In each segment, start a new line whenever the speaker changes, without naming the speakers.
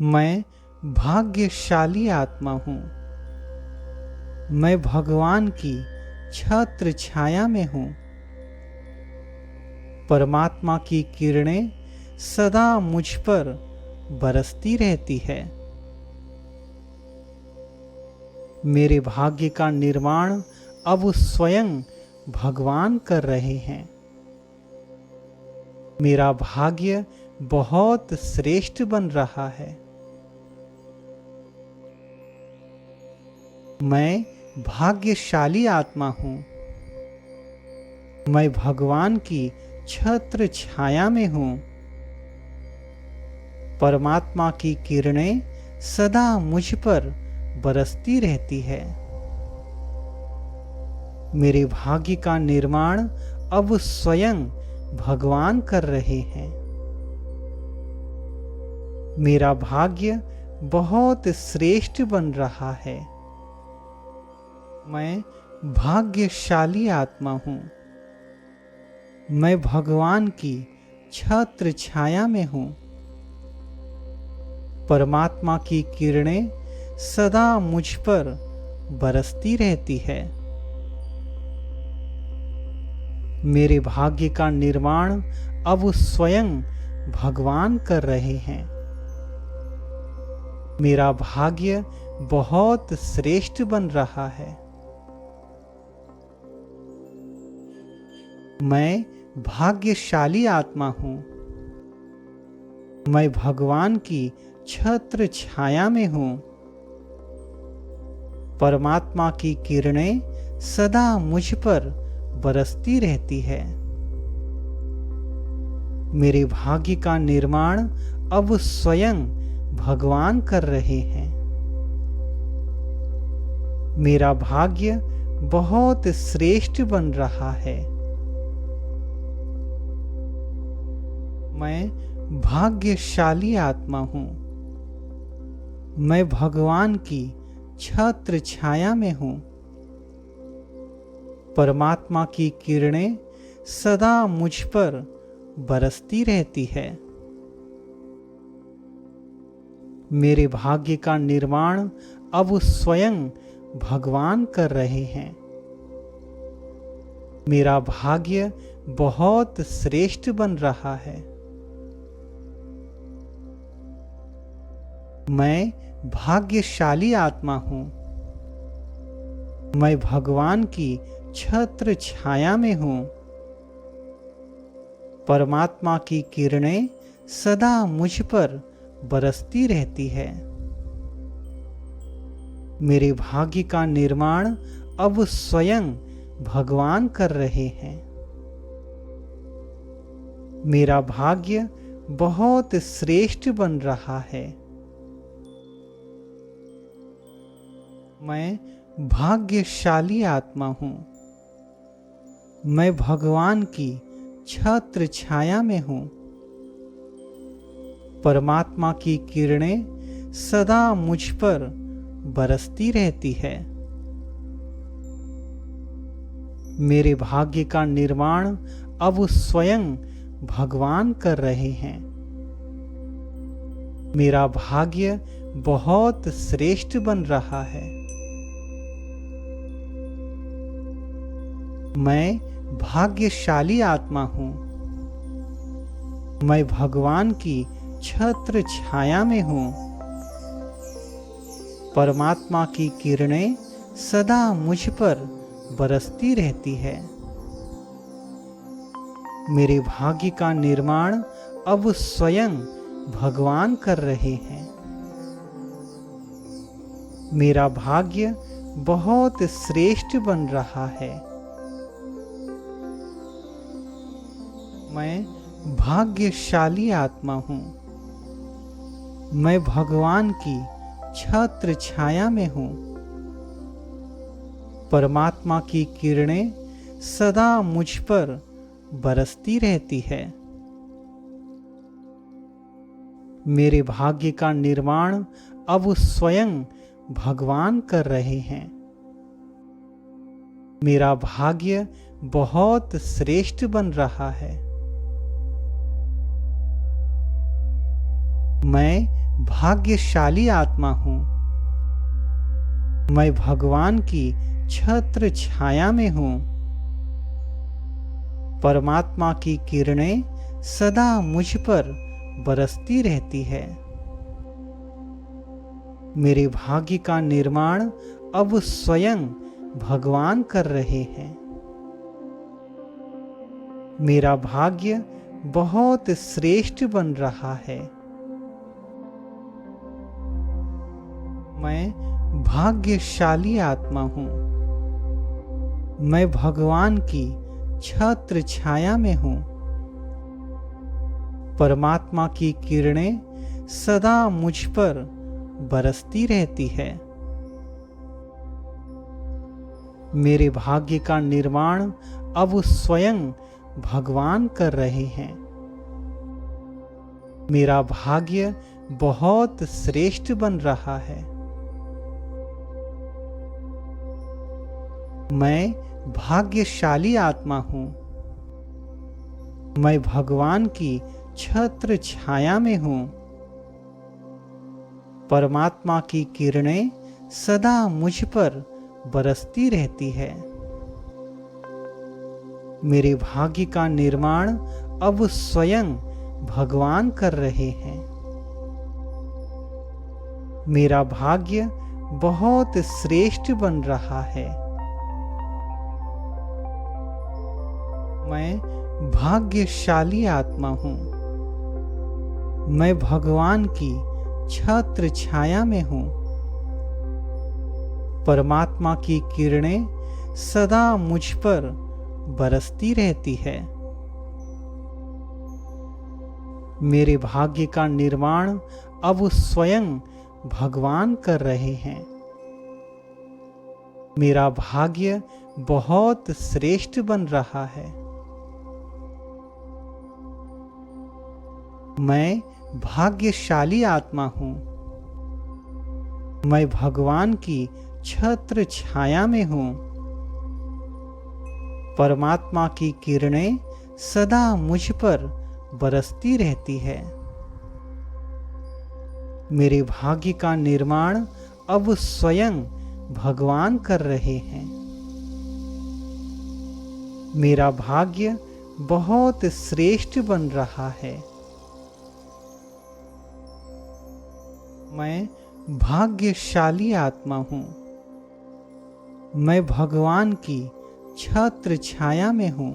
मैं भाग्यशाली आत्मा हूँ। मैं भगवान की छत्र छाया में हूँ। परमात्मा की किरणें सदा मुझ पर बरसती रहती है। मेरे भाग्य का निर्माण अब स्वयं भगवान कर रहे हैं। मेरा भाग्य बहुत श्रेष्ठ बन रहा है। मैं भाग्यशाली आत्मा हूँ। मैं भगवान की छत्र छाया में हूँ। परमात्मा की किरणें सदा मुझ पर बरसती रहती है। मेरे भाग्य का निर्माण अब स्वयं भगवान कर रहे हैं। मेरा भाग्य बहुत श्रेष्ठ बन रहा है। मैं भाग्यशाली आत्मा हूँ। मैं भगवान की छत्र छाया में हूँ। परमात्मा की किरणें सदा मुझ पर बरसती रहती है। मेरे भाग्य का निर्माण अब स्वयं भगवान कर रहे हैं। मेरा भाग्य बहुत श्रेष्ठ बन रहा है। मैं भाग्यशाली आत्मा हूँ। मैं भगवान की छत्र छाया में हूँ। परमात्मा की किरणें सदा मुझ पर बरसती रहती है। मेरे भाग्य का निर्माण अब स्वयं भगवान कर रहे हैं। मेरा भाग्य बहुत श्रेष्ठ बन रहा है। मैं भाग्यशाली आत्मा हूँ। मैं भगवान की छत्र छाया में हूँ। परमात्मा की किरणें सदा मुझ पर बरसती रहती है। मेरे भाग्य का निर्माण अब स्वयं भगवान कर रहे हैं। मेरा भाग्य बहुत श्रेष्ठ बन रहा है। मैं भाग्यशाली आत्मा हूँ। मैं भगवान की छत्र छाया में हूँ। परमात्मा की किरणें सदा मुझ पर बरसती रहती है। मेरे भाग्य का निर्माण अब स्वयं भगवान कर रहे हैं। मेरा भाग्य बहुत श्रेष्ठ बन रहा है। मैं भाग्यशाली आत्मा हूँ। मैं भगवान की छत्र छाया में हूँ। परमात्मा की किरणें सदा मुझ पर बरसती रहती है। मेरे भाग्य का निर्माण अब स्वयं भगवान कर रहे हैं। मेरा भाग्य बहुत श्रेष्ठ बन रहा है। मैं भाग्यशाली आत्मा हूँ। मैं भगवान की छत्र छाया में हूँ। परमात्मा की किरणें सदा मुझ पर बरसती रहती है। मेरे भाग्य का निर्माण अब स्वयं भगवान कर रहे हैं। मेरा भाग्य बहुत श्रेष्ठ बन रहा है। मैं भाग्यशाली आत्मा हूँ। मैं भगवान की छत्र छाया में हूँ। परमात्मा की किरणें सदा मुझ पर बरसती रहती है। मेरे भाग्य का निर्माण अब स्वयं भगवान कर रहे हैं। मेरा भाग्य बहुत श्रेष्ठ बन रहा है। मैं भाग्यशाली आत्मा हूँ। मैं भगवान की छत्र छाया में हूँ। परमात्मा की किरणें सदा मुझ पर बरसती रहती है। मेरे भाग्य का निर्माण अब स्वयं भगवान कर रहे हैं। मेरा भाग्य बहुत श्रेष्ठ बन रहा है। मैं भाग्यशाली आत्मा हूँ। मैं भगवान की छत्र छाया में हूँ। परमात्मा की किरणें सदा मुझ पर बरसती रहती है। मेरे भाग्य का निर्माण अब स्वयं भगवान कर रहे हैं। मेरा भाग्य बहुत श्रेष्ठ बन रहा है। मैं भाग्यशाली आत्मा हूँ। मैं भगवान की छत्र छाया में हूँ। परमात्मा की किरणें सदा मुझ पर बरसती रहती है। मेरे भाग्य का निर्माण अब स्वयं भगवान कर रहे हैं। मेरा भाग्य बहुत श्रेष्ठ बन रहा है। मैं भाग्यशाली आत्मा हूँ। मैं भगवान की छत्र छाया में हूँ। परमात्मा की किरणें सदा मुझ पर बरसती रहती है। मेरे भाग्य का निर्माण अब स्वयं भगवान कर रहे हैं। मेरा भाग्य बहुत श्रेष्ठ बन रहा है। मैं भाग्यशाली आत्मा हूँ। मैं भगवान की छत्र छाया में हूँ। परमात्मा की किरणें सदा मुझ पर बरसती रहती है। मेरे भाग्य का निर्माण अब स्वयं भगवान कर रहे हैं। मेरा भाग्य बहुत श्रेष्ठ बन रहा है। मैं भाग्यशाली आत्मा हूँ। मैं भगवान की छत्र छाया में हूँ।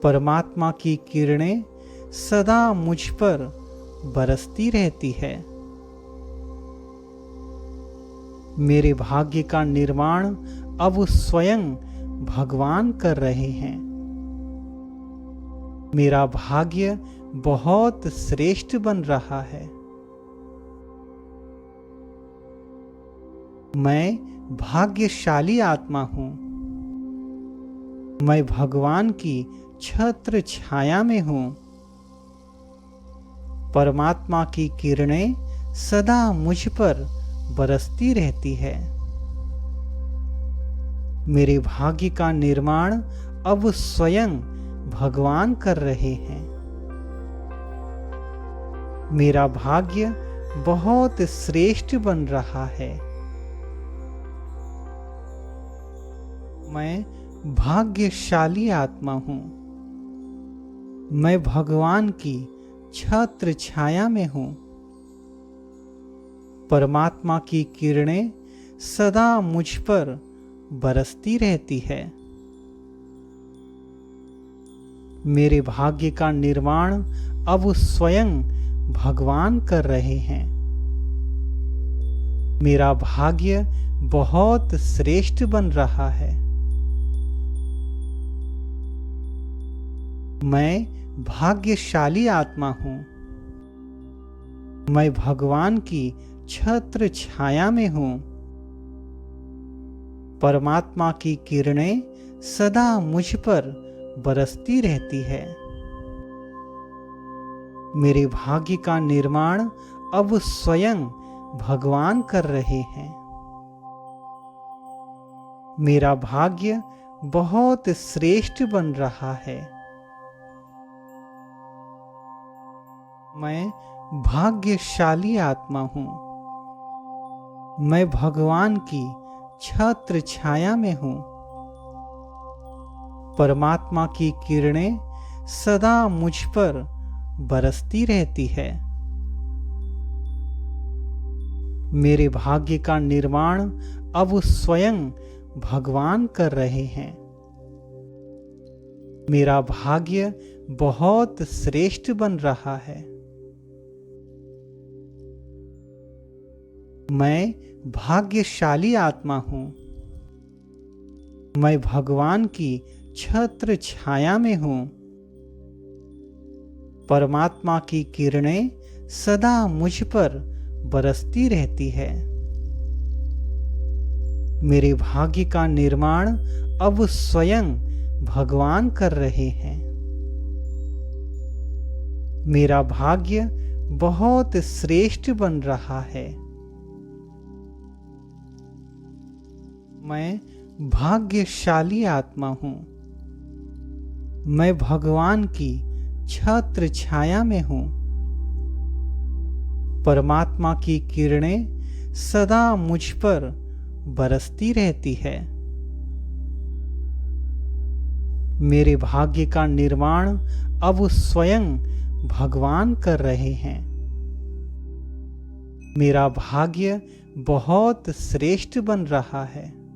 परमात्मा की किरणें सदा मुझ पर बरसती रहती है। मेरे भाग्य का निर्माण अब स्वयं भगवान कर रहे हैं। मेरा भाग्य बहुत श्रेष्ठ बन रहा है। मैं भाग्यशाली आत्मा हूँ। मैं भगवान की छत्र छाया में हूँ। परमात्मा की किरणें सदा मुझ पर बरसती रहती है। मेरे भाग्य का निर्माण अब स्वयं भगवान कर रहे हैं। मेरा भाग्य बहुत श्रेष्ठ बन रहा है। मैं भाग्यशाली आत्मा हूँ। मैं भगवान की छत्र छाया में हूँ। परमात्मा की किरणें सदा मुझ पर बरसती रहती है। मेरे भाग्य का निर्माण अब स्वयं भगवान कर रहे हैं। मेरा भाग्य बहुत श्रेष्ठ बन रहा है। मैं भाग्यशाली आत्मा हूँ। मैं भगवान की छत्र छाया में हूँ। परमात्मा की किरणें सदा मुझ पर बरसती रहती है। मेरे भाग्य का निर्माण अब स्वयं भगवान कर रहे हैं। मेरा भाग्य बहुत श्रेष्ठ बन रहा है। मैं भाग्यशाली आत्मा हूँ। मैं भगवान की छत्र छाया में हूँ। परमात्मा की किरणें सदा मुझ पर बरसती रहती है। मेरे भाग्य का निर्माण अब स्वयं भगवान कर रहे हैं। मेरा भाग्य बहुत श्रेष्ठ बन रहा है। मैं भाग्यशाली आत्मा हूँ। मैं भगवान की छत्र छाया में हूँ। परमात्मा की किरणें सदा मुझ पर बरसती रहती है। मेरे भाग्य का निर्माण अब स्वयं भगवान कर रहे हैं। मेरा भाग्य बहुत श्रेष्ठ बन रहा है। मैं भाग्यशाली आत्मा हूँ। मैं भगवान की छत्र छाया में हूँ। परमात्मा की किरणें सदा मुझ पर बरसती रहती है। मेरे भाग्य का निर्माण अब स्वयं भगवान कर रहे हैं। मेरा भाग्य बहुत श्रेष्ठ बन रहा है।